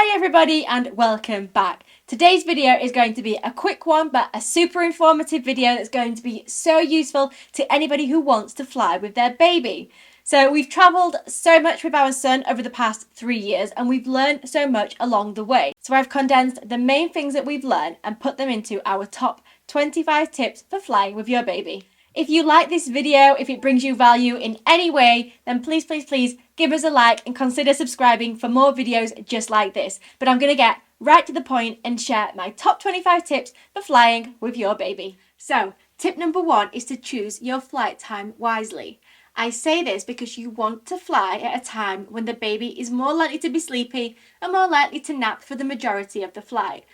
Hi everybody and welcome back. Today's video is going to be a quick one but a super informative video that's going to be so useful to anybody who wants to fly with their baby. So we've travelled so much with our son over the past 3 years and we've learned so much along the way. So I've condensed the main things that we've learned and put them into our top 25 tips for flying with your baby. If you like this video, if it brings you value in any way, then please give us a like and consider subscribing for more videos just like this. But I'm going to get right to the point and share my top 25 tips for flying with your baby. So, tip number 1 is to choose your flight time wisely. I say this because you want to fly at a time when the baby is more likely to be sleepy and more likely to nap for the majority of the flight.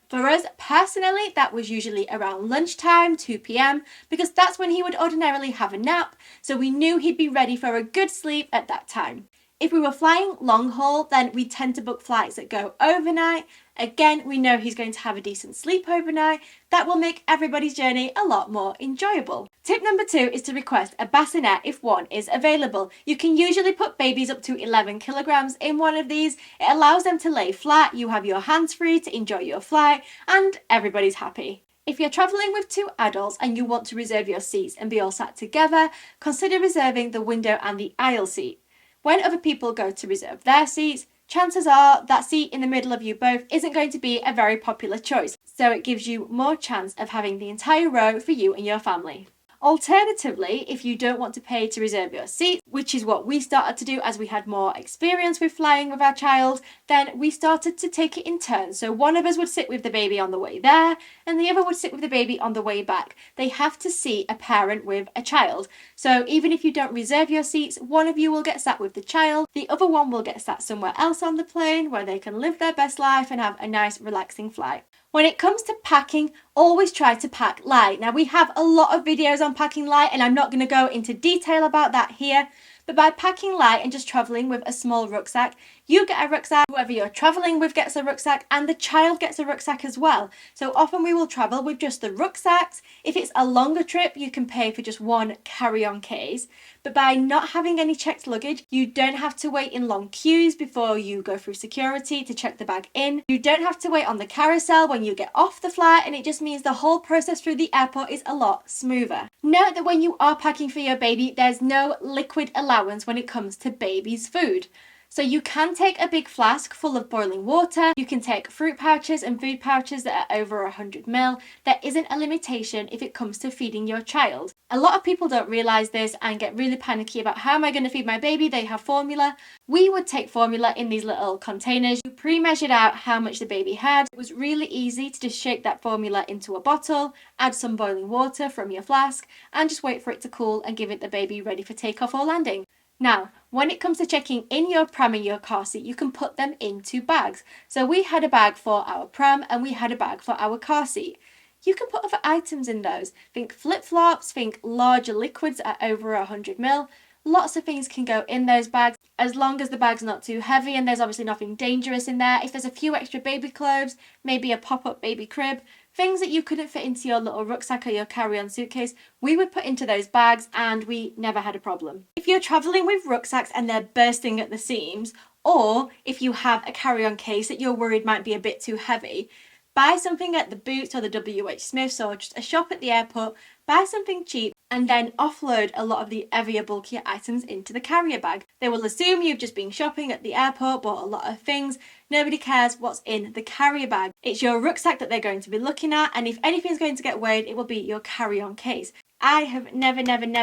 For us personally, that was usually around lunchtime, 2 p.m, because that's when he would ordinarily have a nap, so we knew he'd be ready for a good sleep at that time. If we were flying long haul, then we tend to book flights that go overnight. Again, we know he's going to have a decent sleep overnight. That will make everybody's journey a lot more enjoyable. Tip number 2 is to request a bassinet if one is available. You can usually put babies up to 11 kilograms in one of these. It allows them to lay flat, you have your hands free to enjoy your flight, and everybody's happy. If you're travelling with 2 adults and you want to reserve your seats and be all sat together, consider reserving the window and the aisle seat. When other people go to reserve their seats, chances are that seat in the middle of you both isn't going to be a very popular choice, so it gives you more chance of having the entire row for you and your family. Alternatively, if you don't want to pay to reserve your seat, which is what we started to do as we had more experience with flying with our child, then we started to take it in turns. So one of us would sit with the baby on the way there and the other would sit with the baby on the way back. They have to see a parent with a child. So even if you don't reserve your seats, one of you will get sat with the child, the other one will get sat somewhere else on the plane where they can live their best life and have a nice relaxing flight. When it comes to packing, always try to pack light. Now we have a lot of videos on packing light and I'm not going to go into detail about that here, but by packing light and just travelling with a small rucksack, you get a rucksack, whoever you're travelling with gets a rucksack, and the child gets a rucksack as well. So often we will travel with just the rucksacks. If it's a longer trip, you can pay for just one carry-on case. But by not having any checked luggage, you don't have to wait in long queues before you go through security to check the bag in. You don't have to wait on the carousel when you get off the flight, and it just means the whole process through the airport is a lot smoother. Note that when you are packing for your baby, there's no liquid allowance when it comes to baby's food. So you can take a big flask full of boiling water, you can take fruit pouches and food pouches that are over 100 ml. There isn't a limitation if it comes to feeding your child. A lot of people don't realise this and get really panicky about how am I going to feed my baby, they have formula. We would take formula in these little containers. You pre-measured out how much the baby had. It was really easy to just shake that formula into a bottle, add some boiling water from your flask and just wait for it to cool and give it the baby ready for takeoff or landing. Now, when it comes to checking in your pram and your car seat, you can put them into bags. So we had a bag for our pram and we had a bag for our car seat. You can put other items in those. Think flip-flops, think larger liquids at over 100 ml. Lots of things can go in those bags as long as the bag's not too heavy and there's obviously nothing dangerous in there. If there's a few extra baby clothes, maybe a pop-up baby crib, things that you couldn't fit into your little rucksack or your carry-on suitcase, we would put into those bags and we never had a problem. If you're travelling with rucksacks and they're bursting at the seams, or if you have a carry-on case that you're worried might be a bit too heavy, buy something at the Boots or the WH Smiths or just a shop at the airport, buy something cheap and then offload a lot of the heavier, bulkier items into the carrier bag. They will assume you've just been shopping at the airport, bought a lot of things. Nobody cares what's in the carrier bag. It's your rucksack that they're going to be looking at, and if anything's going to get weighed, it will be your carry-on case. I have never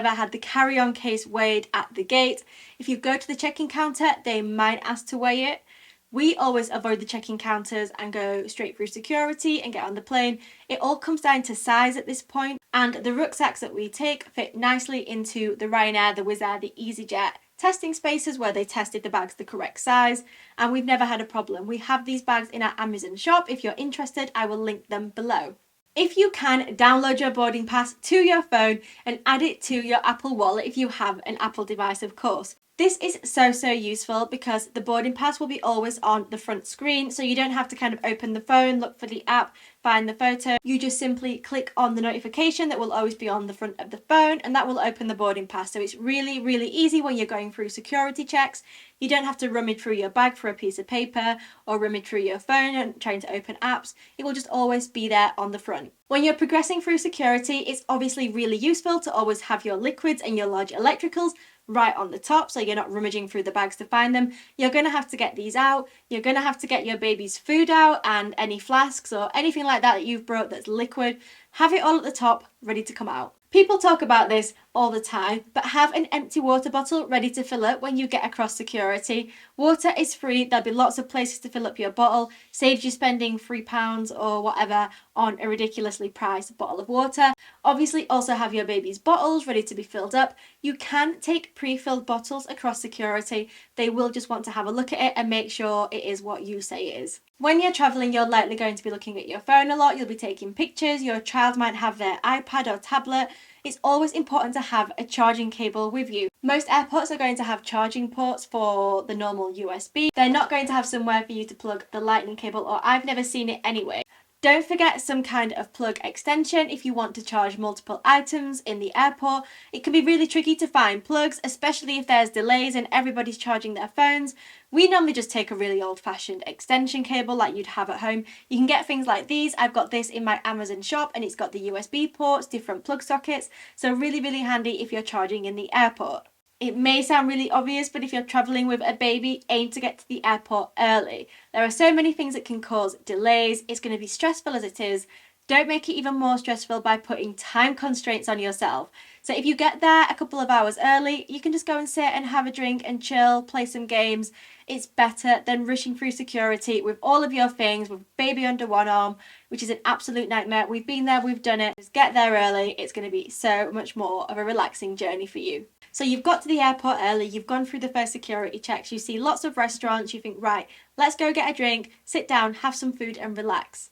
had the carry-on case weighed at the gate. If you go to the check-in counter, they might ask to weigh it. We always avoid the check-in counters and go straight through security and get on the plane. It all comes down to size at this point, and the rucksacks that we take fit nicely into the Ryanair, the Wizz Air, the EasyJet testing spaces where they tested the bags the correct size, and we've never had a problem. We have these bags in our Amazon shop. If you're interested, I will link them below. If you can, download your boarding pass to your phone and add it to your Apple Wallet if you have an Apple device, of course. This is so useful because the boarding pass will be always on the front screen, so you don't have to kind of open the phone, look for the app, find the photo. You just simply click on the notification that will always be on the front of the phone, and that will open the boarding pass. So it's really easy when you're going through security checks. You don't have to rummage through your bag for a piece of paper or rummage through your phone and trying to open apps. It will just always be there on the front. When you're progressing through security, it's obviously really useful to always have your liquids and your large electricals right on the top, so you're not rummaging through the bags to find them. You're going to have to get these out. You're going to have to get your baby's food out and any flasks or anything like that you've brought that's liquid. Have it all at the top, ready to come out. People talk about this all the time, but have an empty water bottle ready to fill up when you get across security. Water is free. There'll be lots of places to fill up your bottle. Saves you spending £3 or whatever on a ridiculously priced bottle of water. Obviously also have your baby's bottles ready to be filled up. You can take pre-filled bottles across security. They will just want to have a look at it and make sure it is what you say it is. When you're travelling, you're likely going to be looking at your phone a lot. You'll be taking pictures. Your child might have their iPad or tablet. It's always important to have a charging cable with you. Most airports are going to have charging ports for the normal USB. They're not going to have somewhere for you to plug the lightning cable, or I've never seen it anyway. Don't forget some kind of plug extension if you want to charge multiple items in the airport. It can be really tricky to find plugs, especially if there's delays and everybody's charging their phones. We normally just take a really old-fashioned extension cable like you'd have at home. You can get things like these. I've got this in my Amazon shop and it's got the USB ports, different plug sockets, so really handy if you're charging in the airport. It may sound really obvious, but if you're travelling with a baby, aim to get to the airport early. There are so many things that can cause delays. It's going to be stressful as it is. Don't make it even more stressful by putting time constraints on yourself. So if you get there a couple of hours early, you can just go and sit and have a drink and chill, play some games. It's better than rushing through security with all of your things, with baby under one arm, which is an absolute nightmare. We've been there, we've done it. Just get there early. It's going to be so much more of a relaxing journey for you. So you've got to the airport early, you've gone through the first security checks, you see lots of restaurants, you think, right, let's go get a drink, sit down, have some food and relax.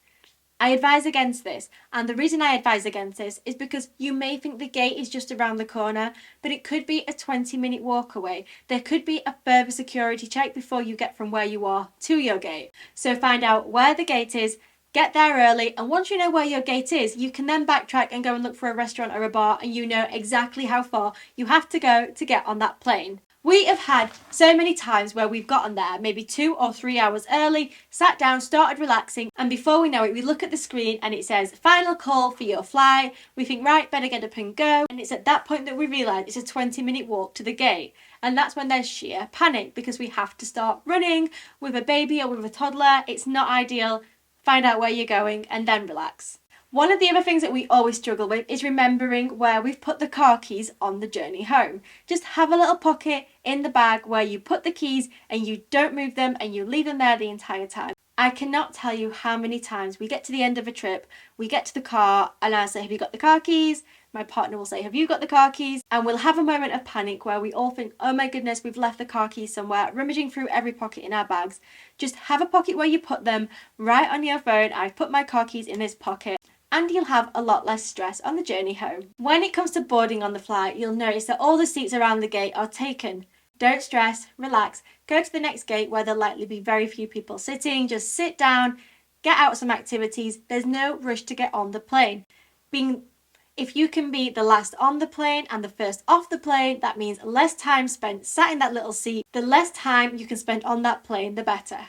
I advise against this, and the reason I advise against this is because you may think the gate is just around the corner, but it could be a 20-minute walk away. There could be a further security check before you get from where you are to your gate. So find out where the gate is, get there early, and once you know where your gate is, you can then backtrack and go and look for a restaurant or a bar, and you know exactly how far you have to go to get on that plane. We have had so many times where we've gotten there maybe 2 or 3 hours early, sat down, started relaxing, and before we know it, we look at the screen and it says, final call for your flight. We think, right, better get up and go. And it's at that point that we realise it's a 20-minute walk to the gate. And that's when there's sheer panic because we have to start running with a baby or with a toddler. It's not ideal. Find out where you're going and then relax. One of the other things that we always struggle with is remembering where we've put the car keys on the journey home. Just have a little pocket in the bag where you put the keys and you don't move them and you leave them there the entire time. I cannot tell you how many times we get to the end of a trip, we get to the car and I say, have you got the car keys? My partner will say, have you got the car keys? And we'll have a moment of panic where we all think, oh my goodness, we've left the car keys somewhere, rummaging through every pocket in our bags. Just have a pocket where you put them, right on your phone. I've put my car keys in this pocket. And you'll have a lot less stress on the journey home. When it comes to boarding on the flight, you'll notice that all the seats around the gate are taken. Don't stress, relax, go to the next gate where there'll likely be very few people sitting. Just sit down, get out some activities. There's no rush to get on the plane. If you can be the last on the plane and the first off the plane, that means less time spent sat in that little seat. The less time you can spend on that plane, the better.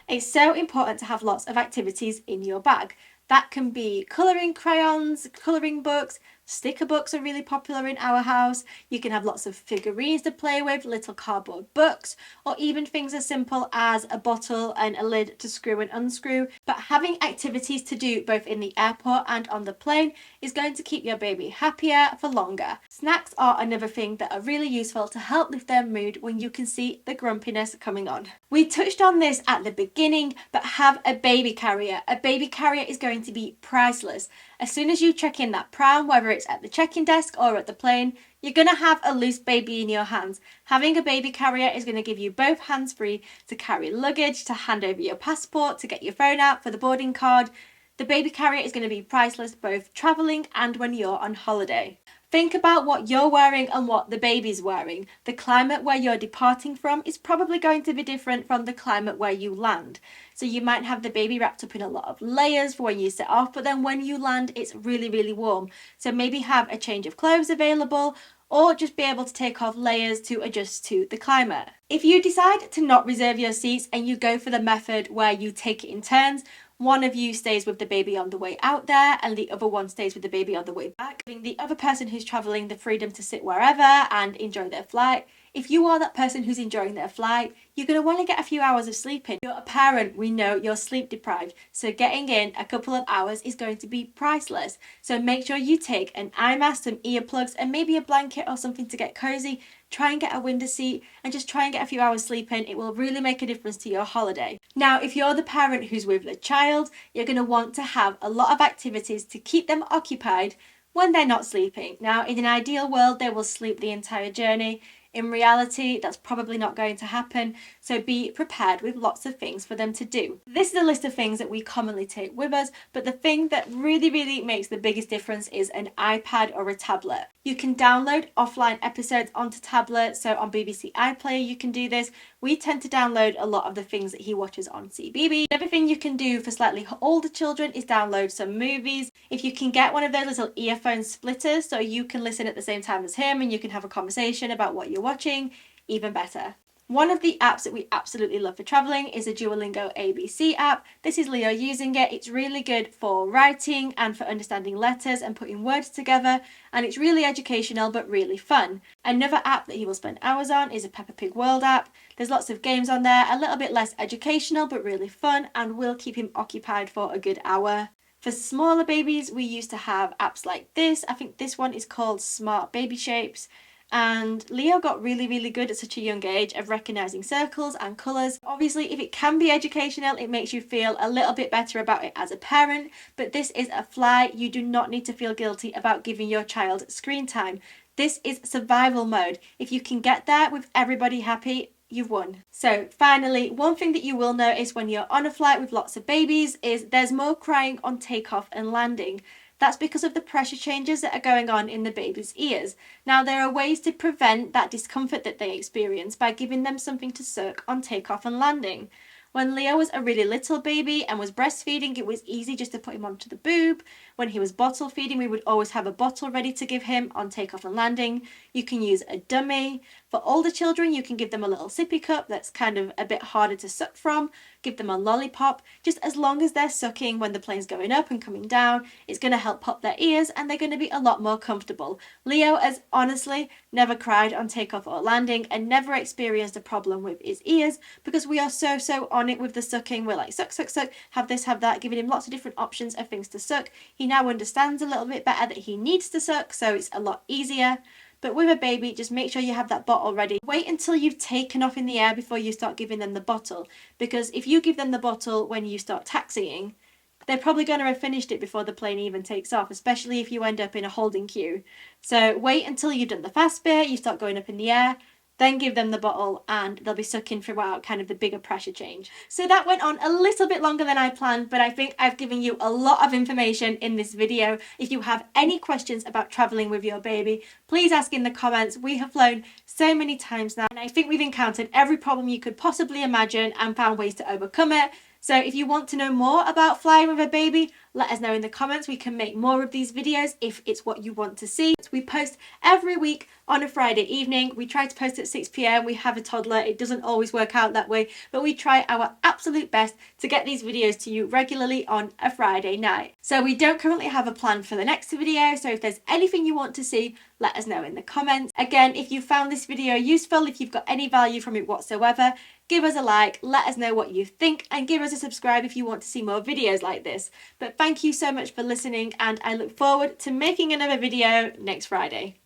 It's so important to have lots of activities in your bag. That can be colouring crayons, colouring books, sticker books are really popular in our house. You can have lots of figurines to play with, little cardboard books, or even things as simple as a bottle and a lid to screw and unscrew. But having activities to do both in the airport and on the plane is going to keep your baby happier for longer. Snacks are another thing that are really useful to help lift their mood when you can see the grumpiness coming on. We touched on this at the beginning, but have a baby carrier. A baby carrier is going to be priceless. As soon as you check in that pram, whether it's at the check-in desk or at the plane, you're going to have a loose baby in your hands. Having a baby carrier is going to give you both hands free to carry luggage, to hand over your passport, to get your phone out for the boarding card. The baby carrier is going to be priceless both travelling and when you're on holiday. Think about what you're wearing and what the baby's wearing. The climate where you're departing from is probably going to be different from the climate where you land. So you might have the baby wrapped up in a lot of layers for when you set off, but then when you land, it's really, really warm. So maybe have a change of clothes available, or just be able to take off layers to adjust to the climate. If you decide to not reserve your seats and you go for the method where you take it in turns, one of you stays with the baby on the way out there and the other one stays with the baby on the way back, giving the other person who's travelling the freedom to sit wherever and enjoy their flight. If you are that person who's enjoying their flight, you're going to want to get a few hours of sleep in. If you're a parent, we know you're sleep deprived, so getting in a couple of hours is going to be priceless. So make sure you take an eye mask, some earplugs, and maybe a blanket or something to get cozy. Try and get a window seat and just try and get a few hours sleep in. It will really make a difference to your holiday. Now, if you're the parent who's with the child, you're going to want to have a lot of activities to keep them occupied when they're not sleeping. Now, in an ideal world, they will sleep the entire journey. In reality, that's probably not going to happen, so be prepared with lots of things for them to do. This is a list of things that we commonly take with us, but the thing that really makes the biggest difference is an iPad or a tablet. You can download offline episodes onto tablets, so on BBC iPlayer you can do this. We tend to download a lot of the things that he watches on CBeebies. Everything you can do for slightly older children is download some movies. If you can get one of those little earphone splitters so you can listen at the same time as him and you can have a conversation about what you're watching, even better. One of the apps that we absolutely love for travelling is a Duolingo ABC app. This is Leo using it. It's really good for writing and for understanding letters and putting words together, and it's really educational but really fun. Another app that he will spend hours on is a Peppa Pig World app. There's lots of games on there, a little bit less educational but really fun, and will keep him occupied for a good hour. For smaller babies, we used to have apps like this. I think this one is called Smart Baby Shapes. And Leo got really good at such a young age of recognising circles and colours. Obviously, if it can be educational, it makes you feel a little bit better about it as a parent, but this is a flight. You do not need to feel guilty about giving your child screen time. This is survival mode. If you can get there with everybody happy, you've won. So finally, one thing that you will notice when you're on a flight with lots of babies is there's more crying on takeoff and landing. That's because of the pressure changes that are going on in the baby's ears. Now, there are ways to prevent that discomfort that they experience by giving them something to suck on takeoff and landing. When Leo was a really little baby and was breastfeeding, it was easy just to put him onto the boob. When he was bottle feeding, we would always have a bottle ready to give him on takeoff and landing. You can use a dummy. For older children, you can give them a little sippy cup that's kind of a bit harder to suck from. Give them a lollipop. Just as long as they're sucking when the plane's going up and coming down, it's going to help pop their ears and they're going to be a lot more comfortable. Leo has honestly never cried on takeoff or landing and never experienced a problem with his ears because we are so on it with the sucking. We're like, suck, have this, have that, giving him lots of different options of things to suck. He now understands a little bit better that he needs to suck, so it's a lot easier. But with a baby, just make sure you have that bottle ready. Wait until you've taken off in the air before you start giving them the bottle. Because if you give them the bottle when you start taxiing, they're probably going to have finished it before the plane even takes off, especially if you end up in a holding queue. So wait until you've done the fast bit, you start going up in the air, then give them the bottle and they'll be sucking throughout, kind of the bigger pressure change. So that went on a little bit longer than I planned, but I think I've given you a lot of information in this video. If you have any questions about traveling with your baby, please ask in the comments. We have flown so many times now, and I think we've encountered every problem you could possibly imagine and found ways to overcome it. So if you want to know more about flying with a baby, let us know in the comments. We can make more of these videos if it's what you want to see. We post every week on a Friday evening. We try to post at 6 p.m. We have a toddler. It doesn't always work out that way, but we try our absolute best to get these videos to you regularly on a Friday night. So we don't currently have a plan for the next video, so if there's anything you want to see, let us know in the comments. Again, if you found this video useful, if you've got any value from it whatsoever, give us a like, let us know what you think, and give us a subscribe if you want to see more videos like this. But thank you so much for listening, and I look forward to making another video next Friday.